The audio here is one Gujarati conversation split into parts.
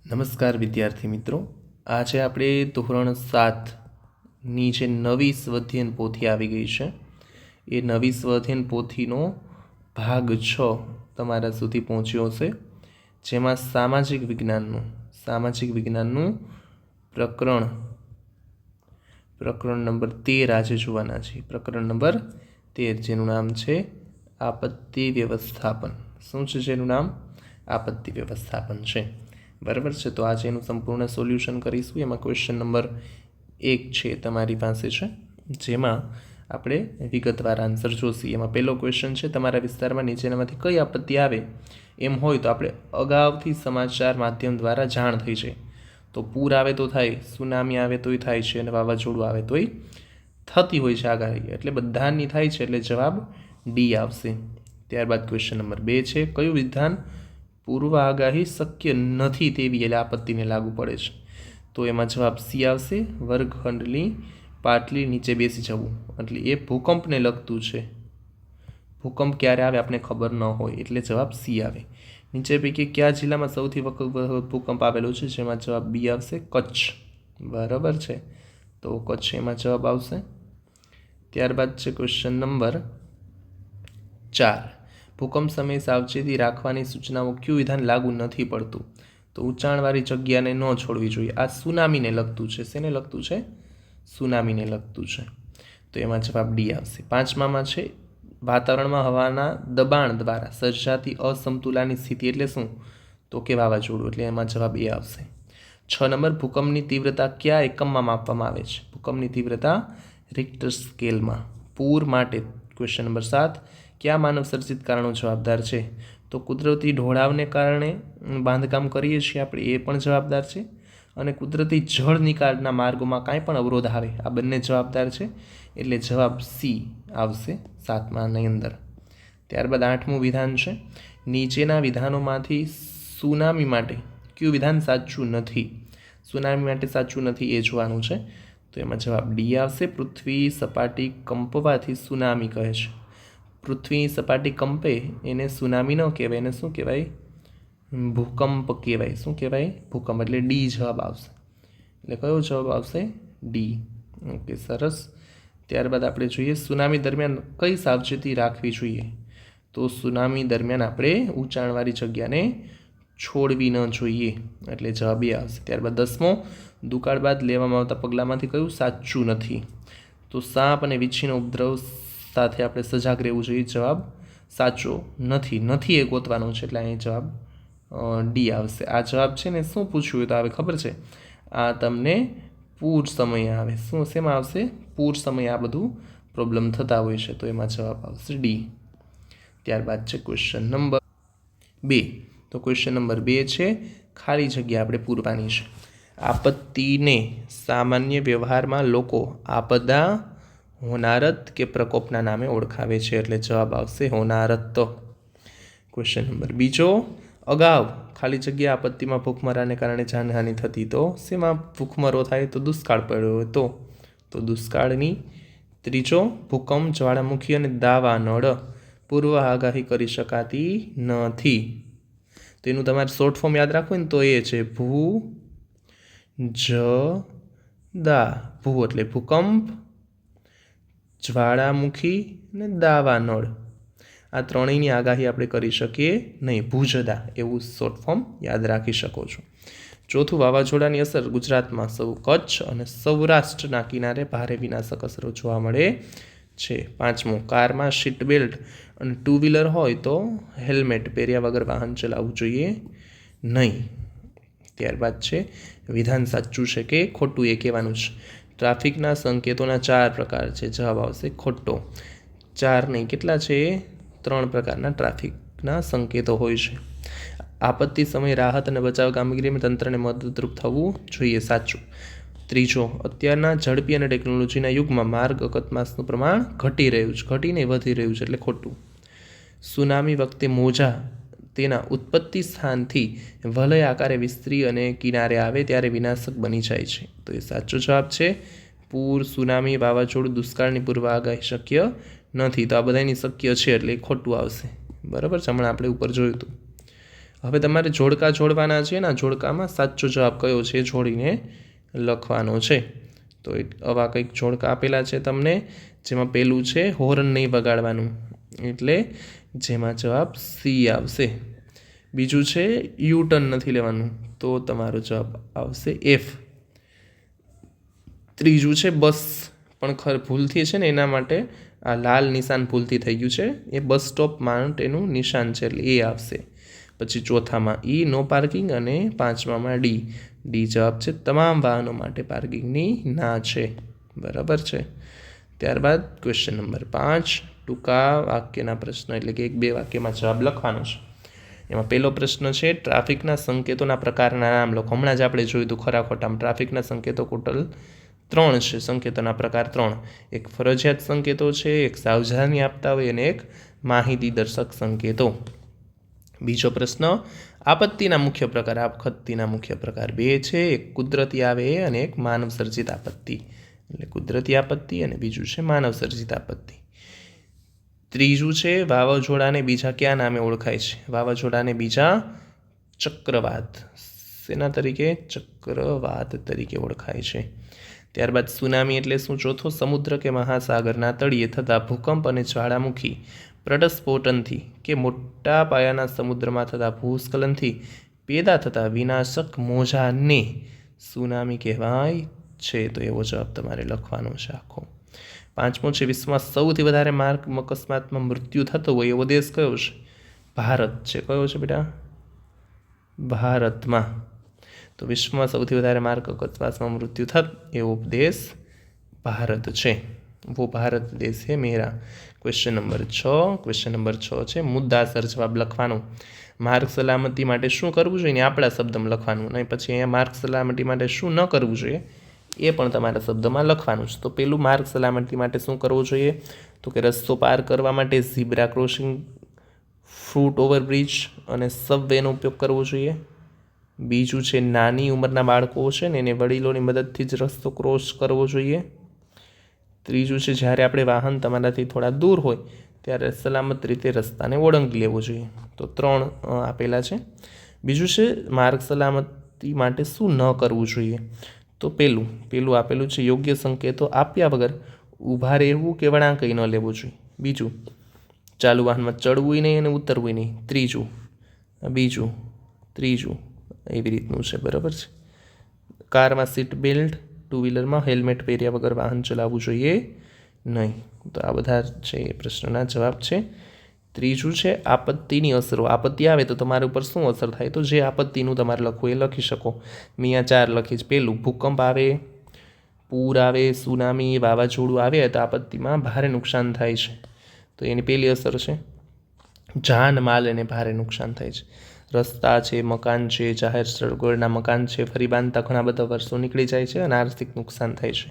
નમસ્કાર વિદ્યાર્થી મિત્રો, આજે આપણે ધોરણ 7ની જે નવી સ્વઅધ્યયન પોથી આવી ગઈ છે એ નવી સ્વઅધ્યયન પોથીનો ભાગ 6 તમારા સુધી પહોંચ્યો હશે, જેમાં સામાજિક વિજ્ઞાનનું પ્રકરણ નંબર 13 આજે જોવાના છે. પ્રકરણ નંબર 13 જેનું નામ છે આપત્તિ વ્યવસ્થાપન. શું છે જેનું નામ? આપત્તિ વ્યવસ્થાપન છે. બરાબર છે. તો આજે એનું સંપૂર્ણ સોલ્યુશન કરીશું. એમાં ક્વેશ્ચન નંબર 1 છે તમારી પાસે છે, જેમાં આપણે વિગતવાર આન્સર જોશી. એમાં પહેલો ક્વેશ્ચન છે, તમારા વિસ્તારમાં નીચેનામાંથી કઈ આપત્તિ આવે એમ હોય તો આપણે અગાઉથી સમાચાર માધ્યમ દ્વારા જાણ થઈ છે. તો પૂર આવે તો થાય, સુનામી આવે તોય થાય છે, અને વાવાઝોડું આવે તોય થતી હોય છે આગાહી, એટલે બધાની થાય છે, એટલે જવાબ ડી આવશે. ત્યારબાદ ક્વેશ્ચન નંબર 2 છે, કયું વિધાન પૂર્વ આગાહી શક્ય નથી તેવી એટલે આપત્તિને લાગુ પડે છે? તો એમાં જવાબ સી આવશે, વર્ગખંડની પાટલી નીચે બેસી જવું. એટલે એ ભૂકંપને લગતું છે. ભૂકંપ ક્યારે આવે આપણે ખબર ન હોય, એટલે જવાબ સી આવે. નીચે પૈકી કયા જિલ્લામાં સૌથી વખત ભૂકંપ આવેલો છે? જેમાં જવાબ બી આવશે, કચ્છ. બરાબર છે. તો કચ્છ એમાં જવાબ આવશે. ત્યારબાદ છે ક્વેશ્ચન નંબર 4, ભૂકંપ સમયે સાવચેતી રાખવાની સૂચનાઓ કયું વિધાન લાગુ નથી પડતું? તો ઊંચાણવાળી જગ્યાને ન છોડવી જોઈએ. આ સુનામીને લગતું છે. શેને લગતું છે? સુનામીને લગતું છે. તો એમાં જવાબ ડી આવશે. 5મામાં છે, વાતાવરણમાં હવાના દબાણ દ્વારા સર્જાતી અસમતુલાની સ્થિતિ એટલે શું? તો કે વાવાઝોડું. એટલે એમાં જવાબ એ આવશે. 6 નંબર, ભૂકંપની તીવ્રતા કયા એકમમાં માપવામાં આવે છે? ભૂકંપની તીવ્રતા રિક્ટર સ્કેલમાં. પૂર માટે ક્વેશ્ચન નંબર 7, કયા માનવ સર્જિત કારણો જવાબદાર છે? તો કુદરતી ઢોળાવને કારણે બાંધકામ કરીએ છીએ આપણે, એ પણ જવાબદાર છે, અને કુદરતી જળ નિકાલના માર્ગોમાં કાંઈ પણ અવરોધ આવે, આ બંને જવાબદાર છે. એટલે જવાબ સી આવશે 7માની અંદર. ત્યારબાદ 8મું વિધાન છે, નીચેના વિધાનોમાંથી સુનામી માટે કયું વિધાન સાચું નથી? સુનામી માટે સાચું નથી એ જોવાનું છે. તો એમાં જવાબ ડી આવશે, પૃથ્વી સપાટી કંપવાથી સુનામી કહે છે. પૃથ્વીની સપાટી કંપે એને સુનામી ન કહેવાય, એને શું કહેવાય? ભૂકંપ કહેવાય. શું કહેવાય? ભૂકંપ. એટલે ડી જવાબ આવશે. એટલે કયો જવાબ આવશે? ડી. ઓકે, સરસ. ત્યારબાદ આપણે જોઈએ, સુનામી દરમિયાન કઈ સાવચેતી રાખવી જોઈએ? તો સુનામી દરમિયાન આપણે ઊંચાણવાળી જગ્યાને છોડવી ન જોઈએ, એટલે જવાબ એ આવશે. ત્યારબાદ 10મો, દુકાળ બાદ લેવામાં આવતા પગલાંમાંથી કયું સાચું નથી? તો સાપ અને વીંછીનો ઉપદ્રવ સાથે આપણે સજાગ રહેવું જોઈએ. જવાબ સાચો નથી એ ગોતવાનો છે, એટલે અહીં જવાબ ડી આવશે. આ જવાબ છે ને શું પૂછ્યું હોય તો આવે ખબર છે? આ તમને પૂર સમયે આવે. શું શેમાં આવશે? પૂર સમયે આ બધું પ્રોબ્લેમ થતા હોય છે, તો એમાં જવાબ આવશે ડી. ત્યારબાદ છે ક્વેશ્ચન નંબર 2. તો ક્વેશ્ચન નંબર 2 છે, ખાલી જગ્યા આપણે પૂરવાની છે. આપત્તિને સામાન્ય વ્યવહારમાં લોકો આપદા, હોનારત કે પ્રકોપના નામે ઓળખાવે છે, એટલે જવાબ આવશે હોનારત. ક્વેશ્ચન નંબર 2, અગાઉ ખાલી જગ્યા આપત્તિમાં ભૂખમરાને કારણે જાનહાનિ થતી, તો શેમાં ભૂખમરો થાય? તો દુષ્કાળ પડ્યો હોય તો દુષ્કાળની. 3, ભૂકંપ, જ્વાળામુખી અને દાવાનળ પૂર્વ આગાહી કરી શકાતી નથી. તો એનું તમારે શોર્ટ ફોર્મ યાદ રાખવું ને તો એ છે ભૂ જ દા. ભૂ એટલે ભૂકંપ, જ્વાળામુખી અને દાવાનળ, આ ત્રણેયની આગાહી આપણે કરી શકીએ નહીં. ભૂજદા એવું શોર્ટ ફોર્મ યાદ રાખી શકો છો. 4, વાવાઝોડાની અસર ગુજરાતમાં કચ્છ અને સૌરાષ્ટ્રના કિનારે ભારે વિનાશક અસરો જોવા મળે છે. 5, કારમાં સીટ બેલ્ટ અને 2 વ્હીલર હોય તો હેલ્મેટ પહેર્યા વગર વાહન ચલાવવું જોઈએ નહીં. ત્યારબાદ છે, વિધાન સાચું છે કે ખોટું એ કહેવાનું છે. ટ્રાફિકના સંકેતોના 4 પ્રકાર છે. જવાબ આવશે ખોટો. 4 નહીં, કેટલા છે? 3 પ્રકારના ટ્રાફિકના સંકેતો હોય છે. આપત્તિ સમયે રાહત અને બચાવ કામગીરીમાં તંત્રને મદદરૂપ થવું જોઈએ. સાચું. 3, અત્યારના ઝડપી અને ટેકનોલોજીના યુગમાં માર્ગ અકસ્માતનું પ્રમાણ ઘટી રહ્યું છે, ઘટીને વધી રહ્યું છે, એટલે ખોટું. સુનામી વખતે મોજા તેના ઉત્પત્તિ સ્થાનથી વલય આકારે વિસ્તરી અને કિનારે આવે ત્યારે વિનાશક બની જાય છે, તો એ સાચો જવાબ છે. પૂર, સુનામી, વાવાઝોડું, દુષ્કાળની પૂર્વ આગાહી શક્ય નથી, તો આ બધાની શક્ય છે, એટલે ખોટું આવશે. બરાબર છે, હમણાં આપણે ઉપર જોયું હતું. હવે તમારે જોડકા જોડવાના છે ને, જોડકામાં સાચો જવાબ કયો છે જોડીને લખવાનો છે. તો આવા કંઈક જોડકા આપેલા છે તમને, જેમાં પહેલું છે હોર્ન નહીં વગાડવાનું, એટલે જેમાં જવાબ સી આવશે. બીજું છે યુ ટર્ન નથી લેવાનું, તો તમારો જવાબ આવશે એફ. ત્રીજું છે બસ પણ ભૂલથી છે ને, એના માટે આ લાલ નિશાન ભૂલથી થઈ ગયું છે, એ બસ સ્ટોપ માટેનું નિશાન છે, એટલે એ આવશે. પછી ચોથામાં ઈ નો પાર્કિંગ, અને પાંચમામાં ડી જવાબ છે તમામ વાહનો માટે પાર્કિંગની ના છે. બરાબર છે. ત્યારબાદ ક્વેશ્ચન નંબર 5, ટૂંકા વાક્યના પ્રશ્ન, એટલે કે 1-2 વાક્યમાં જવાબ લખવાનો છે. એમાં પહેલો પ્રશ્ન છે ટ્રાફિકના સંકેતોના પ્રકારના નામ લખો. હમણાં જ આપણે જોયું હતું ખરા ખોટામાં, ટ્રાફિકના સંકેતો ટોટલ 3 છે. સંકેતોના પ્રકાર 3, એક ફરજિયાત સંકેતો છે, એક સાવધાની આપતા હોય, અને એક માહિતી દર્શક સંકેતો. બીજો પ્રશ્ન, આપત્તિના મુખ્ય પ્રકાર. આપત્તિના મુખ્ય પ્રકાર 2 છે, એક કુદરતી આવે અને એક માનવ સર્જિત આપત્તિ. એટલે કુદરતી આપત્તિ અને બીજું છે માનવ સર્જિત આપત્તિ. ત્રીજું છે વાવાઝોડાને બીજા કયા નામે ઓળખાય છે. વાવાઝોડાને બીજા ચક્રવાત. શેના તરીકે? ચક્રવાત તરીકે ઓળખાય છે. ત્યારબાદ સુનામી એટલે શું? ચોથો, સમુદ્ર કે મહાસાગરના તળિયે થતા ભૂકંપ અને જ્વાળામુખી પ્રસ્ફોટનથી કે મોટા પાયાના સમુદ્રમાં થતા ભૂસ્ખલનથી પેદા થતા વિનાશક મોજાને સુનામી કહેવાય છે. તો એવો જવાબ તમારે લખવાનો છે આખો. પાંચમો છે વિશ્વમાં સૌથી વધારે માર્ગ અકસ્માતમાં મૃત્યુ થતો હોય એવો દેશ કયો છે? ભારત છે. કયો છે બેટા? ભારતમાં. તો વિશ્વમાં સૌથી વધારે માર્ગ અકસ્માતમાં મૃત્યુ થત એવો દેશ ભારત છે. वो भारत देश है मेरा. ક્વેશ્ચન નંબર 6 છે મુદ્દાસર જવાબ લખવાનો. માર્ગ સલામતી માટે શું કરવું જોઈએ? આપણા શબ્દમાં લખવાનું, અને પછી અહીંયા માર્ગ સલામતી માટે શું ન કરવું જોઈએ એ પણ તમારા શબ્દમાં લખવાનું છે. તો પેલું, માર્ગ સલામતી માટે શું કરવું જોઈએ? તો કે રસ્તો પાર કરવા માટે ઝીબ્રા ક્રોસિંગ, ફૂટ ઓવરબ્રિજ અને સબવેનો ઉપયોગ કરવો જોઈએ. બીજું છે નાની ઉંમરના બાળકો છે ને એને વડીલોની મદદથી જ રસ્તો ક્રોસ કરવો જોઈએ. ત્રીજું છે જ્યારે આપણે વાહન તમારાથી થોડા દૂર હોય ત્યારે સલામત રીતે રસ્તાને ઓળંગી લેવો જોઈએ. તો 3 આપેલા છે. બીજું છે માર્ગ સલામતી માટે શું ન કરવું જોઈએ? તો પેલું આપેલું છે યોગ્ય સંકેતો આપ્યા વગર ઊભા રહેવું કે વળાંકઈ ન લેવું જોઈએ. બીજું, ચાલુ વાહનમાં ચડવું નહીં અને ઉતરવું નહીં. ત્રીજું એવી રીતનું છે. બરાબર છે. કારમાં સીટ બેલ્ટ, 2 વ્હીલરમાં હેલ્મેટ પહેર્યા વગર વાહન ચલાવવું જોઈએ નહીં. તો આ બધા છે એ પ્રશ્નના જવાબ છે. ત્રીજું છે આપત્તિની અસરો. આપત્તિ આવે તો તમારા ઉપર શું અસર થાય? તો જે આપત્તિનું તમારે લખવું એ લખી શકો. મેં અહીંયા 4 લખીશ. પહેલું, ભૂકંપ આવે, પૂર આવે, સુનામી, વાવાઝોડું આવે તો આપત્તિમાં ભારે નુકસાન થાય છે. તો એની પહેલી અસર છે જાન માલ એને ભારે નુકસાન થાય છે. રસ્તા છે, મકાન છે, જાહેર સગવડના મકાન છે, ફરી બાંધતા ઘણા બધા વર્ષો નીકળી જાય છે અને આર્થિક નુકસાન થાય છે.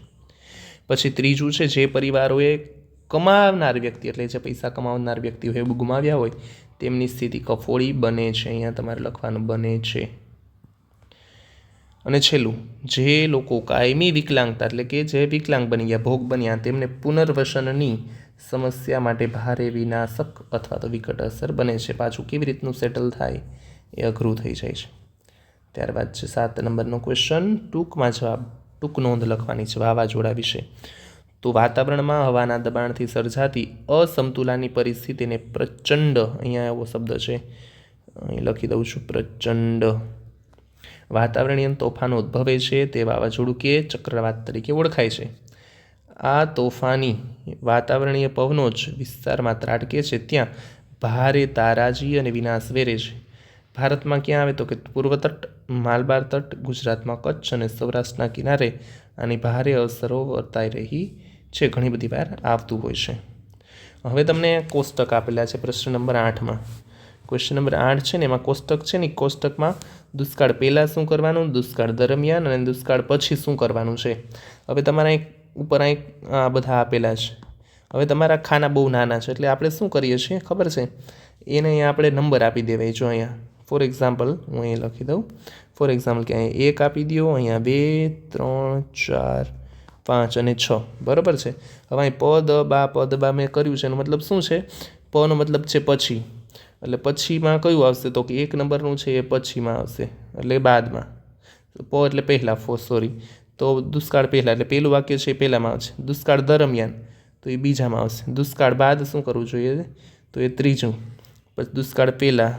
પછી ત્રીજું છે જે પરિવારોએ કમાવનાર વ્યક્તિ, એટલે જે પૈસા કમાવનાર વ્યક્તિ હોય એ ગુમાવ્યા હોય તેમની સ્થિતિ કફોડી બને છે. અહીંયા તમારે લખવાનું બને છે. અને છેલ્લું, જે લોકો કાયમી વિકલાંગતા, એટલે કે જે વિકલાંગ બની ગયા, ભોગ બન્યા, તેમને પુનર્વસનની સમસ્યા માટે ભારે વિનાશક અથવા તો વિકટ અસર બને છે. પાછું કેવી રીતનું સેટલ થાય એ અઘરું થઈ જાય છે. ત્યારબાદ છે 7 નંબરનો ક્વેશ્ચન, ટૂંકમાં જવાબ, ટૂંક નોંધ લખવાની છે વાવાઝોડા વિશે. તો વાતાવરણમાં હવાના દબાણથી સર્જાતી અસમતુલાની પરિસ્થિતિને પ્રચંડ, અહીંયા એવો શબ્દ છે, અહીં લખી દઉં છું, પ્રચંડ વાતાવરણીય તોફાનો ઉદ્ભવે છે તે વાવાઝોડું કે ચક્રવાત તરીકે ઓળખાય છે. આ તોફાની વાતાવરણીય પવનો જ વિસ્તારમાં ત્રાટકે છે ત્યાં ભારે તારાજી અને વિનાશ વેરે છે. ભારતમાં ક્યાં આવે? તો કે પૂર્વ તટ, માલબાર તટ, ગુજરાતમાં કચ્છ અને સૌરાષ્ટ્રના કિનારે આની ભારે અસરો વર્તાઈ રહી છે. ઘણી બધી વાર આવતું હોય છે. હવે તમને કોષ્ટક આપેલા છે પ્રશ્ન નંબર 8માં. ક્વેશ્ચન નંબર 8 છે ને એમાં કોષ્ટક છે ને, કોષ્ટકમાં દુષ્કાળ પહેલાં શું કરવાનું, દુષ્કાળ દરમિયાન અને દુષ્કાળ પછી શું કરવાનું છે. હવે તમારા ઉપર અહીં આ બધા આપેલા છે. હવે તમારા ખાના બહુ નાના છે એટલે આપણે શું કરીએ છીએ ખબર છે, એને અહીંયા આપણે નંબર આપી દેવાય. જો અહીંયા ફોર એક્ઝામ્પલ હું અહીં લખી દઉં. ફોર એક્ઝામ્પલ કે અહીંયા 1 આપી દો, અહીંયા 2, 3, 4, 5 અને 6. બરાબર છે. હવે અહીં પદ બા મેં કર્યું છે એનો મતલબ શું છે? પનો મતલબ છે પછી, એટલે પછીમાં કયું આવશે તો કે 1 નંબરનું છે એ પછીમાં આવશે એટલે બાદમાં. પ એટલે પહેલાં સોરી, તો દુષ્કાળ પહેલાં એટલે પહેલું વાક્ય છે એ પહેલાંમાં આવશે. દુષ્કાળ દરમિયાન તો એ બીજામાં આવશે. દુષ્કાળ બાદ શું કરવું જોઈએ તો એ ત્રીજું. પછી દુષ્કાળ પહેલાં,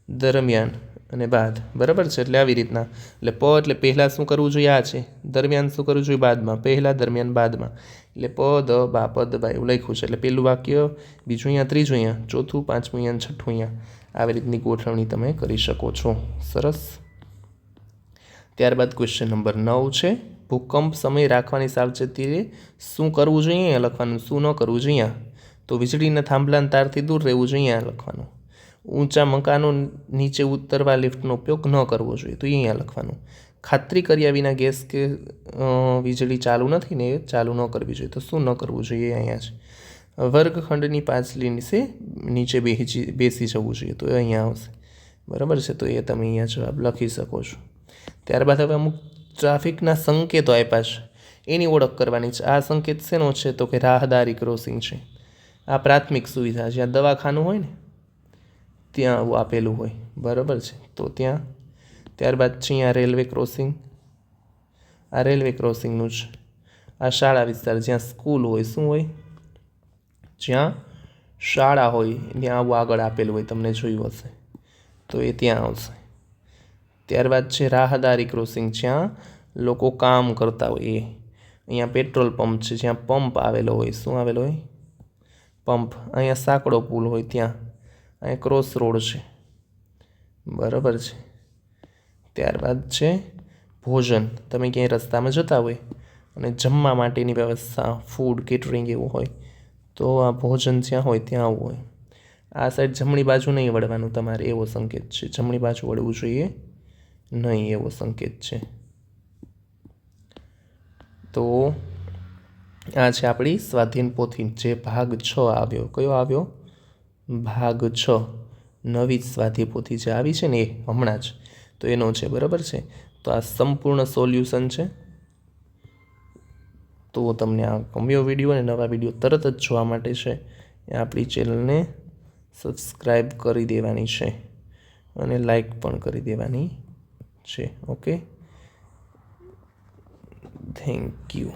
દરમિયાન અને બાદ. બરાબર છે. એટલે આવી રીતના એટલે પ એટલે પહેલાં શું કરવું જોઈએ આ છે, દરમિયાન શું કરવું જોઈએ બાદમાં, પહેલાં દરમિયાન બાદમાં. એટલે પ દ બા પદ બા એવું લખ્યું છે. એટલે પહેલું વાક્ય, બીજું અહીંયા, ત્રીજું અહીંયા, ચોથું, પાંચમું અહીંયા, છઠ્ઠું અહીંયા. આવી રીતની ગોઠવણી તમે કરી શકો છો. સરસ. ત્યારબાદ ક્વેશ્ચન નંબર 9 છે, ભૂકંપ સમય રાખવાની સાવચેતી શું કરવું જોઈએ અહીંયા લખવાનું, શું ન કરવું જોઈએ. તો વીજળીના થાંભલાના તારથી દૂર રહેવું જોઈએ અહીંયા લખવાનું. ઊંચા મકાનો નીચે ઉતરવા લિફ્ટનો ઉપયોગ ન કરવો જોઈએ તો અહીંયા લખવાનું. ખાતરી કર્યા વિના ગેસ કે વીજળી ચાલુ નથી ને એ ચાલુ ન કરવી જોઈએ તો શું ન કરવું જોઈએ અહીંયા છે. વર્ગખંડની પાછલી નીચે બેસી જવું જોઈએ તો એ અહીંયા આવશે. બરાબર છે. તો એ તમે અહીંયા જવાબ લખી શકો છો. ત્યારબાદ હવે અમુક ટ્રાફિકના સંકેતો આપ્યા છે એની ઓળખ કરવાની છે. આ સંકેત શેનો છે તો કે રાહદારી ક્રોસિંગ છે. આ પ્રાથમિક સુવિધા જ્યાં દવાખાનું હોય ને ત્યાં આવું આપેલું હોય. બરાબર છે. તો ત્યાં. ત્યારબાદ છે અહીંયા રેલવે ક્રોસિંગ. આ રેલવે ક્રોસિંગનું છે. આ શાળા વિસ્તાર જ્યાં સ્કૂલ હોય, શું હોય, જ્યાં શાળા હોય ત્યાં આવું આગળ આપેલું હોય, તમને જોયું હશે તો એ ત્યાં આવશે. ત્યારબાદ છે રાહદારી ક્રોસિંગ, જ્યાં લોકો કામ કરતા હોય એ. અહીંયા પેટ્રોલ પંપ છે જ્યાં પંપ આવેલો હોય, શું આવેલો હોય, પંપ. અહીંયા સાંકડો પુલ હોય ત્યાં. અહીંયા ક્રોસ રોડ છે. બરાબર છે. ત્યારબાદ છે ભોજન. તમે ક્યાંય રસ્તામાં જતા હોય અને જમવા માટેની વ્યવસ્થા, ફૂડ કેટરિંગ એવું હોય તો આ ભોજન જ્યાં હોય ત્યાં આવવું હોય. આ સાઈડ જમણી બાજુ નહીં વળવાનું તમારે, એવો સંકેત છે. જમણી બાજુ વળવું જોઈએ નહીં, એવો સંકેત છે. તો આ છે આપણી સ્વાધ્યાયન પોથી, જે ભાગ 6 આવ્યો. કયો આવ્યો? ભાગ 6. નવી સ્વાધ્યાય પોથી જે આવી છે ને એ હમણાં જ, તો એનો છે. બરાબર છે. તો આ સંપૂર્ણ સોલ્યુશન છે. તો તમને આ ગમ્યો વિડીયો અને નવા વિડીયો તરત જ જોવા માટે છે એ આપણી ચેનલને સબસ્ક્રાઈબ કરી દેવાની છે અને લાઈક પણ કરી દેવાની છે. Okay, thank you.